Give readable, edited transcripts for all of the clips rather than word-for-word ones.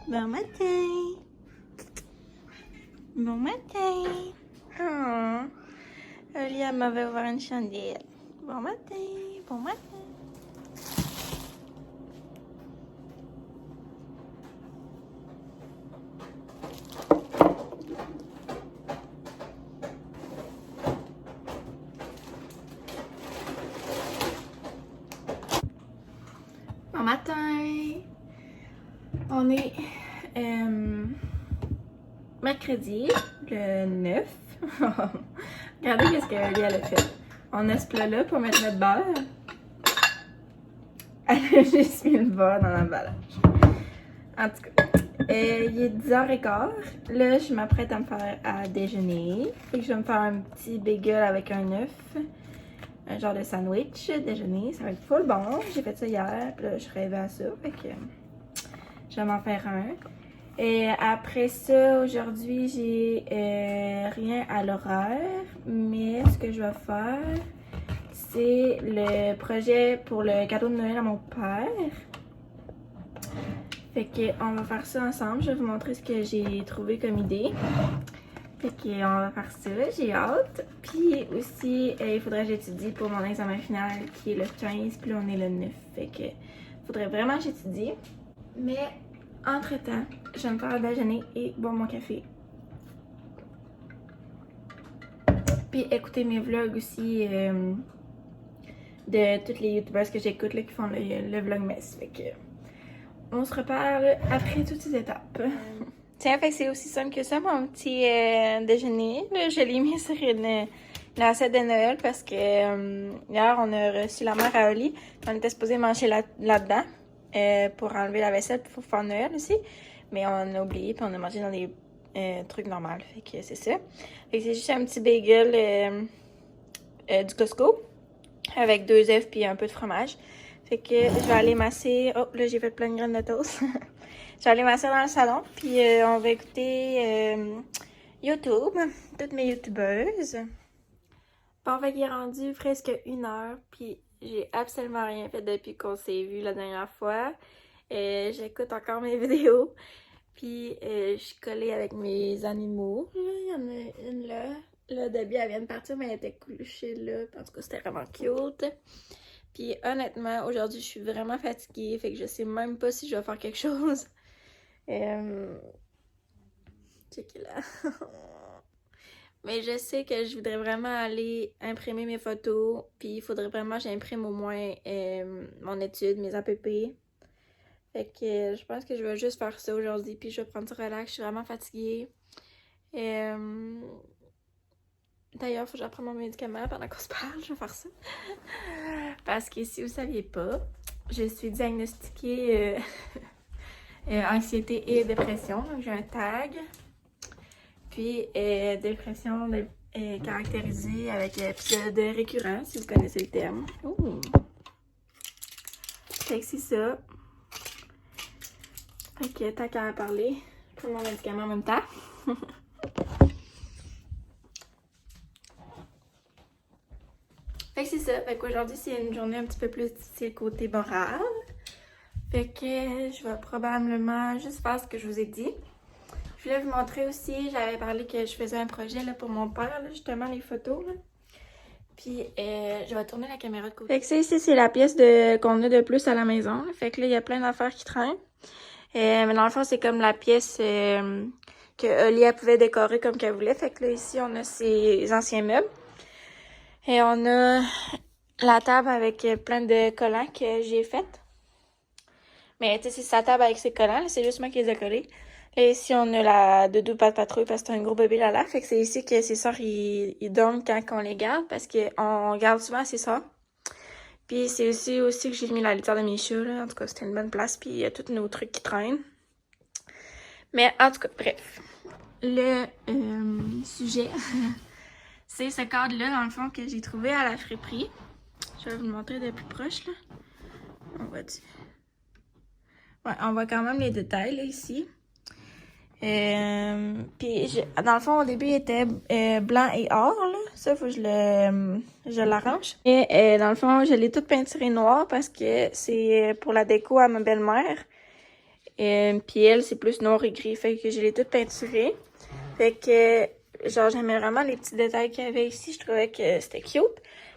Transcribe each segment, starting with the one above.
Bon matin. Bon matin. Oh. Olia m'avait ouvert une chandelle. Bon matin. Bon matin. Bon matin. On est mercredi, le 9. Regardez qu'est-ce qu'Olia a fait. On a ce plat-là pour mettre notre beurre. Elle a juste mis le beurre dans l'emballage. En tout cas, il est 10h15. Là, je m'apprête à me faire à déjeuner. Fait que je vais me faire un petit bagel avec un œuf. Un genre de sandwich déjeuner. Ça va être full bon. J'ai fait ça hier. Puis là, je rêvais à ça. Fait que je vais m'en faire un. Et après ça, aujourd'hui, j'ai rien à l'horaire. Mais ce que je vais faire, c'est le projet pour le cadeau de Noël à mon père. Fait qu'on va faire ça ensemble. Je vais vous montrer ce que j'ai trouvé comme idée. Fait qu'on va faire ça. J'ai hâte. Puis aussi, il faudrait que j'étudie pour mon examen final qui est le 15. Puis là, on est le 9. Fait que faudrait vraiment que j'étudie. Mais entre-temps, je vais me faire déjeuner et boire mon café. Puis écouter mes vlogs aussi de toutes les youtubeurs que j'écoute là, qui font le vlogmas. Fait que on se reparle après toutes ces étapes. Tiens, fait que c'est aussi simple que ça, mon petit déjeuner. Là, je l'ai mis sur une assiette de Noël parce que hier, on a reçu la mère à Oli. On était supposé manger là-dedans pour enlever la vaisselle pour faire Noël aussi. Mais on a oublié, puis on a mangé dans des trucs normaux. Fait que c'est ça. Fait que c'est juste un petit bagel du Costco avec 2 œufs puis un peu de fromage. Fait que je vais aller masser. Oh, là, j'ai fait plein de graines de toast. Je vais aller masser dans le salon. Puis on va écouter YouTube. Toutes mes youtubeuses. Bon, fait qu'il est rendu presque 1h. Puis j'ai absolument rien fait depuis qu'on s'est vu la dernière fois. J'écoute encore mes vidéos. Puis je suis collée avec mes animaux. Là, il y en a une là. Là, Debbie, elle vient de partir, mais elle était couchée là. En tout cas, c'était vraiment cute. Puis honnêtement, aujourd'hui, je suis vraiment fatiguée. Fait que je sais même pas si je vais faire quelque chose. Checkez là. Mais je sais que je voudrais vraiment aller imprimer mes photos. Puis il faudrait vraiment que j'imprime au moins mon étude, mes APP. Fait que je pense que je vais juste faire ça aujourd'hui. Puis je vais prendre ça relax. Je suis vraiment fatiguée. D'ailleurs, il faut que j'apprenne mon médicament pendant qu'on se parle. Je vais faire ça. Parce que si vous ne saviez pas, je suis diagnostiquée anxiété et dépression. Donc j'ai un tag. Puis dépression caractérisée avec épisode récurrent, si vous connaissez le terme. Ouh. Fait que c'est ça. Fait que tant qu'à parler, je prends mon médicament en même temps. Fait que c'est ça. Fait qu'aujourd'hui, c'est une journée un petit peu plus difficile côté moral. Fait que je vais probablement juste faire ce que je vous ai dit. Je voulais vous montrer aussi, j'avais parlé que je faisais un projet là, pour mon père, là, justement, les photos. Là. Puis je vais tourner la caméra de côté. Fait que ça ici, c'est la pièce qu'on a de plus à la maison. Là. Fait que là, il y a plein d'affaires qui traînent. Mais dans le fond, c'est comme la pièce que Olia pouvait décorer comme qu'elle voulait. Fait que là, ici, on a ses anciens meubles. Et on a la table avec plein de collants que j'ai faites. Mais tu sais, c'est sa table avec ses collants. C'est juste moi qui les ai collés. Là, ici, on a la doudou Pat Patrouille parce que c'est un gros bébé Lala. Fait que c'est ici que ses sœurs, ils dorment quand on les garde. Parce qu'on garde souvent ses sœurs. Puis c'est aussi que j'ai mis la litière de mes chats. Là. En tout cas, c'était une bonne place. Puis il y a tous nos trucs qui traînent. Mais en tout cas, bref. Le sujet... C'est ce cadre-là, dans le fond, que j'ai trouvé à la friperie. Je vais vous le montrer de plus proche, là. On voit quand même les détails, là, ici. Puis dans le fond, au début, il était blanc et or, là. Ça, faut que je l'arrange. Et dans le fond, je l'ai tout peinturé noir parce que c'est pour la déco à ma belle-mère. Puis elle, c'est plus noir et gris. Fait que je l'ai tout peinturé. Fait que, genre, j'aimais vraiment les petits détails qu'il y avait ici. Je trouvais que c'était cute.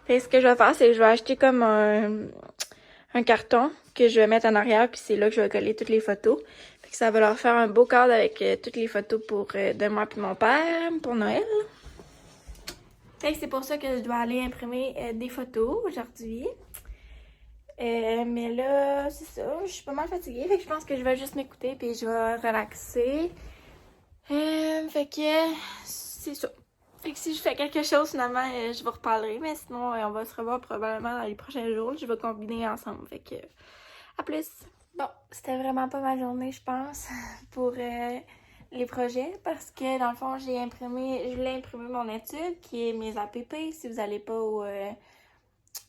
Fait que ce que je vais faire, c'est que je vais acheter comme un carton que je vais mettre en arrière. Puis c'est là que je vais coller toutes les photos. Fait que ça va leur faire un beau cadre avec toutes les photos de moi et mon père pour Noël. Fait que c'est pour ça que je dois aller imprimer des photos aujourd'hui. Mais là, c'est ça, je suis pas mal fatiguée, fait que je pense que je vais juste m'écouter puis je vais relaxer. Fait que c'est ça. Fait que si je fais quelque chose, finalement, je vous reparlerai, mais sinon, on va se revoir probablement dans les prochains jours. Je vais combiner ensemble, fait que à plus! Bon, c'était vraiment pas ma journée, je pense, pour les projets, parce que dans le fond, je l'ai imprimé mon étude, qui est mes APP. Si vous n'allez pas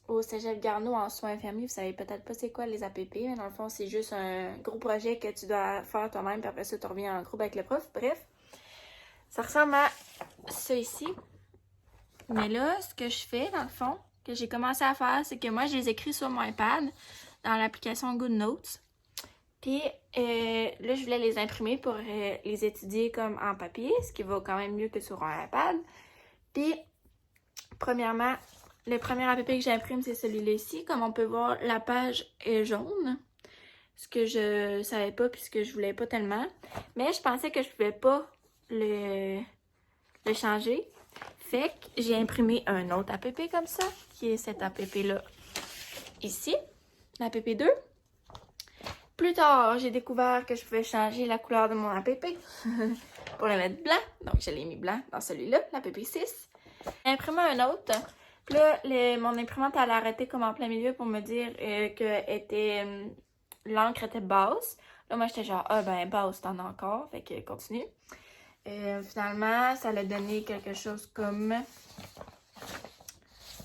au Cégep Garneau en soins infirmiers, vous savez peut-être pas c'est quoi les APP, mais dans le fond, c'est juste un gros projet que tu dois faire toi-même, puis après ça, tu reviens en groupe avec le prof. Bref, ça ressemble à ça ici. Mais là, ce que je fais, dans le fond, que j'ai commencé à faire, c'est que moi, je les écris sur mon iPad, dans l'application GoodNotes. Puis là, je voulais les imprimer pour les étudier comme en papier, ce qui va quand même mieux que sur un iPad. Puis, premièrement, le premier APP que j'imprime, c'est celui-là ici. Comme on peut voir, la page est jaune. Ce que je savais pas puisque je voulais pas tellement. Mais je pensais que je pouvais pas le changer. Fait que j'ai imprimé un autre APP comme ça, qui est cet APP-là ici, l'APP 2. Plus tard, j'ai découvert que je pouvais changer la couleur de mon APP pour le mettre blanc. Donc, je l'ai mis blanc dans celui-là, l'APP 6. J'ai imprimé un autre. Puis là, mon imprimante, elle a arrêté comme en plein milieu pour me dire que l'encre était basse. Là, moi, j'étais genre, ah ben, basse, t'en as encore. Fait que continue. Finalement, ça l'a donné quelque chose comme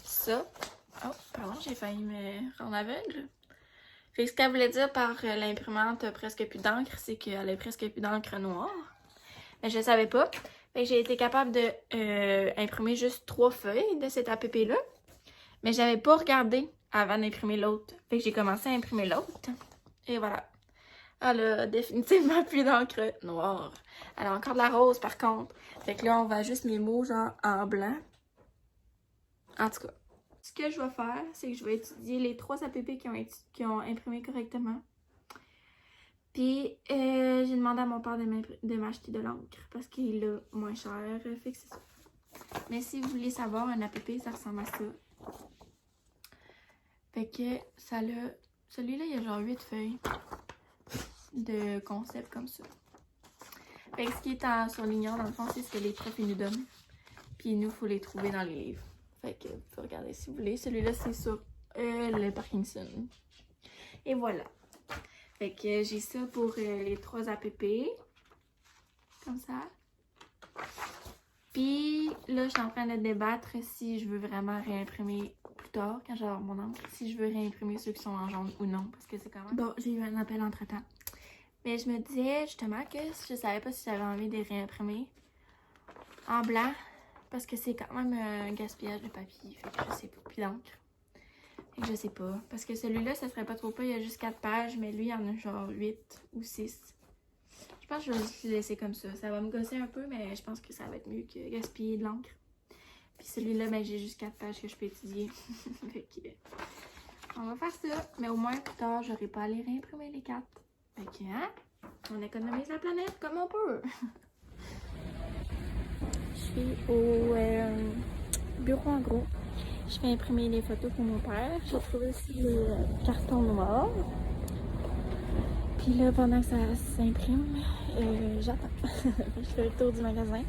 ça. Oh, pardon, j'ai failli me rendre aveugle. Fait que ce qu'elle voulait dire par l'imprimante presque plus d'encre, c'est qu'elle a presque plus d'encre noire. Mais je savais pas. Fait que j'ai été capable de imprimer juste 3 feuilles de cet APP-là. Mais j'avais pas regardé avant d'imprimer l'autre. Fait que j'ai commencé à imprimer l'autre. Et voilà. Elle a définitivement plus d'encre noire. Elle a encore de la rose par contre. Fait que là, on va juste mes mots genre en blanc. En tout cas. Ce que je vais faire, c'est que je vais étudier les 3 APP qui ont imprimé correctement. Puis, j'ai demandé à mon père de m'acheter de l'encre parce qu'il a moins cher. Fait que c'est ça. Mais si vous voulez savoir, un APP, ça ressemble à ça. Fait que ça l'a... Celui-là, il y a genre 8 feuilles de concept comme ça. Fait que ce qui est en surlignant, dans le fond, c'est ce que les profs ils nous donnent. Puis nous, il faut les trouver dans les livres. Fait que vous pouvez regarder si vous voulez. Celui-là, c'est sur le Parkinson. Et voilà. Fait que j'ai ça pour les 3 APP. Comme ça. Puis là, je suis en train de débattre si je veux vraiment réimprimer plus tard, quand j'aurai mon encre, si je veux réimprimer ceux qui sont en jaune ou non. Parce que c'est quand même... Bon, j'ai eu un appel entre-temps. Mais je me disais justement que je savais pas si j'avais envie de les réimprimer en blanc. Parce que c'est quand même un gaspillage de papier. Fait que je sais pas. Puis d'encre. Fait que je sais pas. Parce que celui-là, ça serait pas trop peu. Il y a juste 4 pages. Mais lui, il y en a genre 8 ou 6. Je pense que je vais juste le laisser comme ça. Ça va me gosser un peu. Mais je pense que ça va être mieux que gaspiller de l'encre. Puis celui-là, ben j'ai juste 4 pages que je peux étudier. Fait que on va faire ça. Mais au moins, plus tard, j'aurai pas à les réimprimer les 4. Fait que, hein? On économise la planète comme on peut. Je suis au bureau en gros. Je vais imprimer les photos pour mon père. J'ai trouvé aussi les cartons noirs. Puis là, pendant que ça s'imprime, j'attends. Je fais le tour du magasin.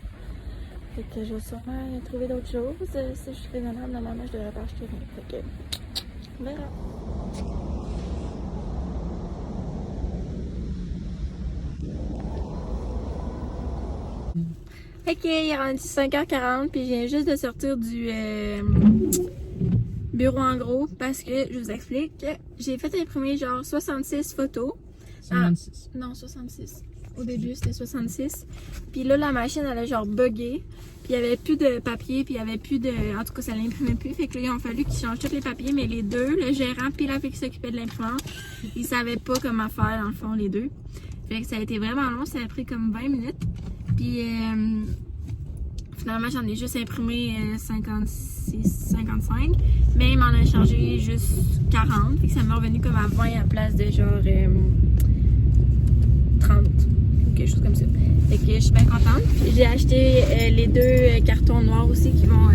Fait que je vais sûrement trouver d'autres choses. Si je suis raisonnable, normalement, je devrais pas acheter rien. Fait que, on verra. Ok, il est rendu 5h40 puis je viens juste de sortir du bureau en gros parce que je vous explique, j'ai fait imprimer genre 66 photos. 56. Non, 66. Au début, c'était 66. Puis là, la machine, elle a genre buggé. Puis il n'y avait plus de papier, puis il n'y avait plus de... En tout cas, ça l'imprimait plus. Fait que là, il a fallu qu'ils changent tous les papiers, mais les deux, le gérant puis la fille qui s'occupait de l'imprimante, ils savaient pas comment faire, dans le fond, les deux. Fait que ça a été vraiment long, ça a pris comme 20 minutes. Puis finalement, j'en ai juste imprimé 56, 55. Mais il m'en a changé juste 40. Fait que ça m'est revenu comme à 20 à la place de genre 30. Ou quelque chose comme ça. Fait que je suis bien contente. J'ai acheté les deux cartons noirs aussi qui vont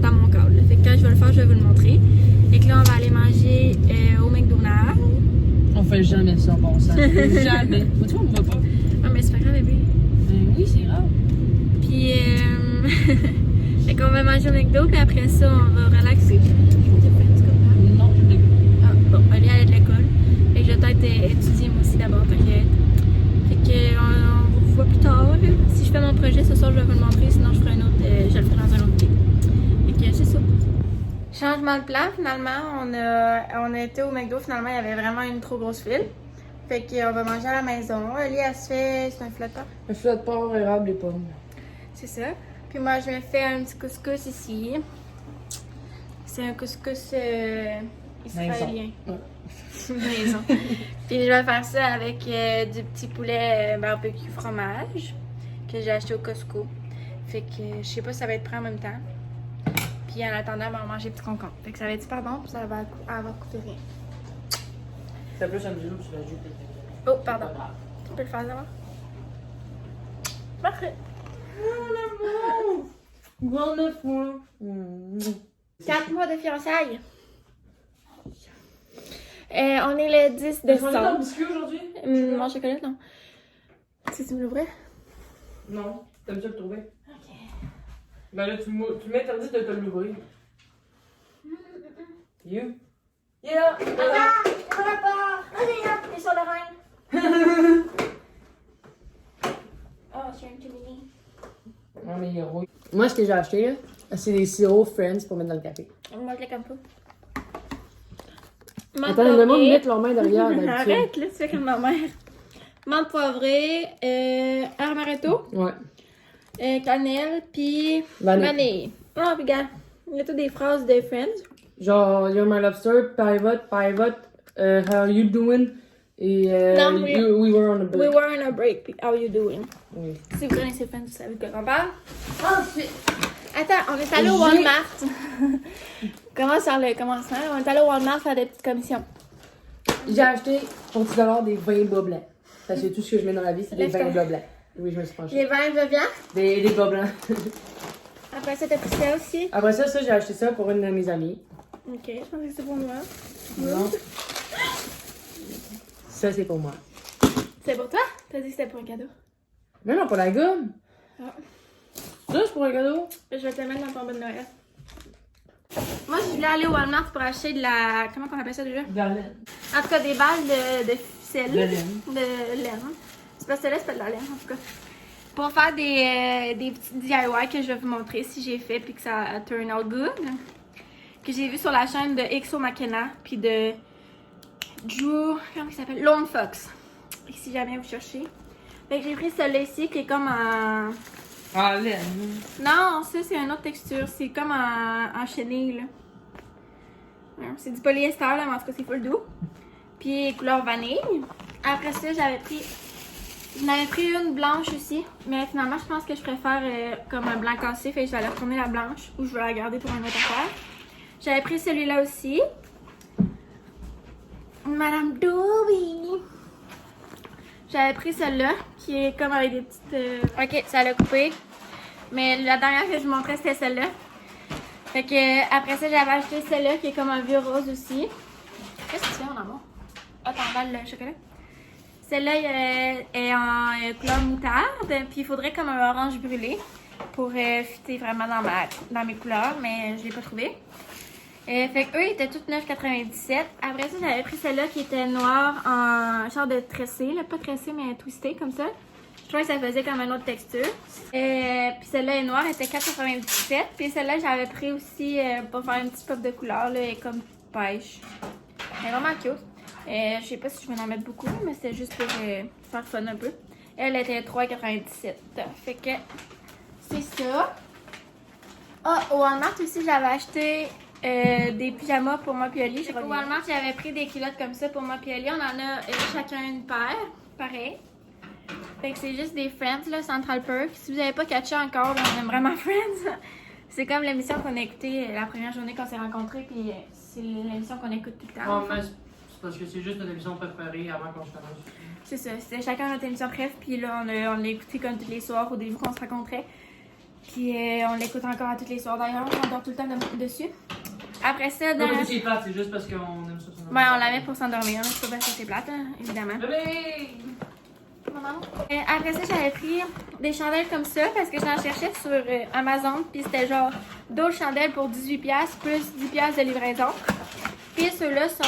dans mon câble. Fait que quand je vais le faire, je vais vous le montrer. Fait que là, on va aller manger au McDonald's. On fait jamais ça, bon sang. Jamais. Tu vois, on me voit pas. Ah, mais c'est pas grave, bébé. Oui, c'est grave. Puis, fait qu'on va manger au McDo, puis après ça, on va relaxer. Non, je dégoûte. Ah, bon, Oli, elle est de l'école. Fait que je vais peut-être étudier moi aussi d'abord, t'inquiète. Fait que, on vous voit plus tard. Si je fais mon projet ce soir, je vais vous le montrer, sinon je ferai un autre, je le ferai dans un autre vidéo. Fait que, c'est ça. Changement de plan, finalement, on a été au McDo, finalement, il y avait vraiment une trop grosse file. Fait qu'on va manger à la maison. Oli, elle se fait, c'est un flotteur. Un filet de porc, érable et pommes. C'est ça. Puis moi, je me fais un petit couscous ici. C'est un couscous israélien. Maison. Puis je vais faire ça avec du petit poulet barbecue fromage que j'ai acheté au Costco. Fait que je sais pas si ça va être prêt en même temps. Puis en attendant, on va manger petit concombre. Fait que ça va être super bon, puis ça va avoir coûté rien. C'est plus un bijou, tu vas ajouter. Oh, pardon. Tu peux le faire d'abord? Parfait. Grand 9 mois. 4 mois de fiançailles. On est le 10 décembre. un biscuit aujourd'hui? Mon chocolat, non. Si tu me l'ouvrais? Non. T'aimes ça le trouver? Ok. Ben là, tu m'interdis de te l'ouvrir. You? Yeah! Attends! On va pas! Allez, hop! T'es sur le rein! Oh, c'est un petit mini. Non, mais il est rouille. Moi, ce que j'ai acheté, là, c'est des sirops Friends pour mettre dans le café. Moi, je l'ai comme ça. Attends, le monde met leurs mains derrière. Arrête, là, tu fais comme ma mère. Menthe poivrée, amaretto, Ouais. cannelle, puis Vanille. vanille. Oh, puis regarde, il y a toutes des phrases de Friends. Genre, You're my lobster, pivot, how are you doing? Et Non, we were on a break. We were on a break, how you doing? Oui. Si vous connaissez Friends, vous savez de quoi on parle. Ensuite, attends, on est allé au Walmart. Commence par le commencement. On est allé au Walmart faire des petites commissions. J'ai acheté pour 10 $ des vins bas blancs. Parce que tout ce que je mets dans la vie, c'est des vins bas blancs. Oui, je me suis penchée. Les vins de viande. Des bas blancs. Après ça, t'as pris ça aussi. Après ça, j'ai acheté ça pour une de mes amies. Ok, je pensais que c'était pour moi. Non. Ça, c'est pour moi. C'est pour toi? T'as dit que c'était pour un cadeau. Mais non, pour la gomme. Ah. Ça, c'est pour un cadeau. Je vais te le mettre dans ton bon de Noël. Moi, je voulais aller au Walmart pour acheter de la... Comment on appelle ça déjà? De la laine. En tout cas, des balles de ficelle. De laine. De laine. C'est pas celle-là, c'est pas de la laine, en tout cas. Pour faire des petits DIY que je vais vous montrer si j'ai fait puis que ça turn out good. Que j'ai vu sur la chaîne de XO McKenna puis de Drew... Comment il s'appelle? Lone Fox. Et si jamais vous cherchez. Fait que j'ai pris celui-là ici qui est comme en... Ah, laine. Non, ça c'est une autre texture. C'est comme en chenille, là. Ouais, c'est du polyester, là, mais en tout cas, c'est full doux. Puis couleur vanille. Après ça, j'en avais pris une blanche aussi. Mais finalement, je pense que je préfère comme un blanc cassé. Fait que je vais aller retourner la blanche ou je vais la garder pour une autre affaire. J'avais pris celui-là aussi. Madame Doobie. J'avais pris celle-là, qui est comme avec des petites... Ok, ça l'a coupé. Mais la dernière que je vous montrais, c'était celle-là. Fait que après ça, j'avais acheté celle-là, qui est comme un vieux rose aussi. Qu'est-ce que tu fais, mon amour? Ah, t'emballes le chocolat? Celle-là est en couleur moutarde. Puis il faudrait comme un orange brûlé pour fitter vraiment dans mes couleurs, mais je l'ai pas trouvé. Fait qu'eux, ils étaient toutes 9,97. Après ça, j'avais pris celle-là qui était noire en genre de tressé, là, pas tressé, mais twisté comme ça. Je trouvais que ça faisait comme une autre texture. Puis celle-là est noire, elle était 4,97. Puis celle-là, j'avais pris aussi pour faire une petite pop de couleur, là, et comme pêche. Elle est vraiment cute. Je sais pas si je vais en mettre beaucoup, mais c'était juste pour faire fun un peu. Elle était 3,97. Fait que c'est ça. Ah, au Walmart aussi, j'avais acheté des pyjamas pour moi et Oli. Au Walmart, j'avais pris des culottes comme ça pour moi et Oli. On en a chacun une paire, pareil. Fait que c'est juste des Friends, là, Central Perk. Si vous n'avez pas catché encore, on aime vraiment Friends. C'est comme l'émission qu'on a écoutée la première journée qu'on s'est rencontrés, puis c'est l'émission qu'on écoute tout le temps. Ouais, mais c'est parce que c'est juste notre émission préférée avant qu'on se connaisse. C'est ça, c'était chacun notre émission bref, puis là on l'a écouté comme tous les soirs au début qu'on se rencontrait. Puis on l'écoute encore à tous les soirs d'ailleurs, on dort tout le temps dessus. Après ça, Non, mais c'est plate, c'est juste parce qu'on aime ça. Ouais, on la met pour s'endormir, c'est pas parce que c'est plate, hein, évidemment. Bébé! Après ça, j'avais pris des chandelles comme ça parce que j'en cherchais sur Amazon. Puis c'était genre 12 chandelles pour 18$ plus 10$ de livraison. Puis ceux-là sont.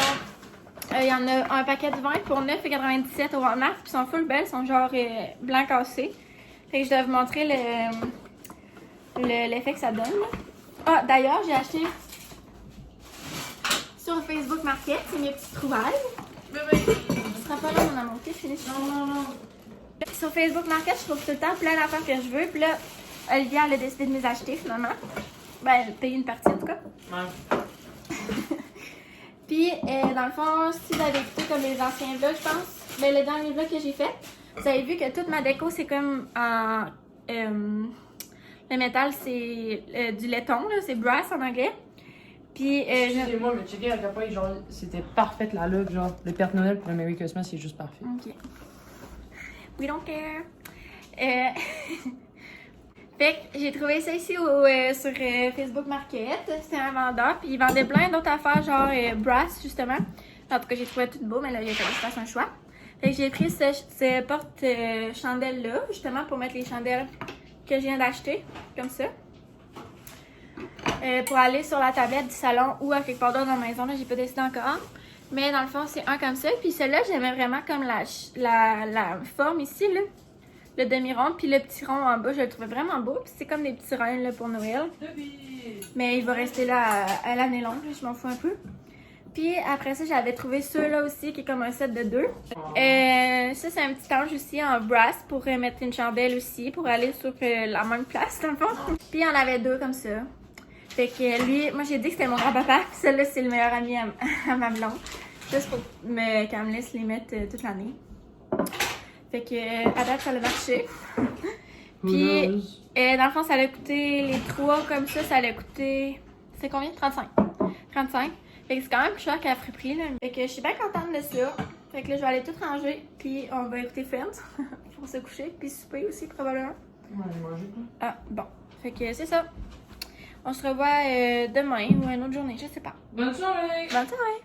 Il y en a un paquet de 20 pour 9,97$ au Walmart. Puis ils sont full belles, ils sont genre blanc cassé. Fait que je dois vous montrer l'effet que ça donne. Là. Ah, d'ailleurs, j'ai acheté sur Facebook Market, c'est mes petites trouvailles. Bébé! Ce sera pas là, mon amour, ok? Fini. Non. Sur Facebook Market, je trouve tout le temps plein d'affaires que je veux. Puis là, Olivia, elle a décidé de me les acheter finalement. Ben, elle a payé une partie en tout cas. Ouais. Puis, dans le fond, si vous avez écouté comme les anciens vlogs, je pense, ben, le dernier vlog que j'ai fait, vous avez vu que toute ma déco, c'est comme en. Le métal, c'est du laiton, là, c'est brass en anglais. Puis, Excusez-moi, mais checker à quel point, genre, c'était parfait la look, genre, le Père Noël pour le Merry Christmas, c'est juste parfait. Ok. We don't care. Fait que j'ai trouvé ça ici sur Facebook Market. C'est un vendeur. Puis il vendait plein d'autres affaires, genre brass, justement. En tout cas, j'ai trouvé tout beau, mais là, il a fallu que je fasse un choix. Fait que j'ai pris ce porte-chandelle-là, justement, pour mettre les chandelles que je viens d'acheter, comme ça. Pour aller sur la tablette du salon ou à quelque part d'autre dans la maison. Là, j'ai pas décidé encore. Mais dans le fond, c'est un comme ça. Puis celui-là, j'aimais vraiment comme la forme ici, là. Le demi-rond. Puis le petit rond en bas, je le trouvais vraiment beau. Puis c'est comme des petits reins là, pour Noël. Mais il va rester là à l'année longue. Là, je m'en fous un peu. Puis après ça, j'avais trouvé ceux-là aussi, qui est comme un set de 2. Ça, c'est un petit ange aussi en brass pour mettre une chandelle aussi, pour aller sur la même place, dans le fond. Puis il y en avait 2 comme ça. Fait que lui, moi j'ai dit que c'était mon grand-papa, puis celui-là c'est le meilleur ami à ma blonde. Juste pour qu'elle me laisse les mettre toute l'année. Fait que à date ça a marché. Puis dans le fond ça a coûté, les 3 comme ça a coûté, c'est combien? 35. 35. Fait que c'est quand même plus cher qu'à prix là. Fait que je suis bien contente de ça. Fait que là je vais aller tout ranger, puis on va écouter Friends pour se coucher, puis souper aussi probablement. On va aller manger quoi? Ah bon. Fait que c'est ça. On se revoit demain ou une autre journée, je sais pas. Bonne soirée! Bonne soirée!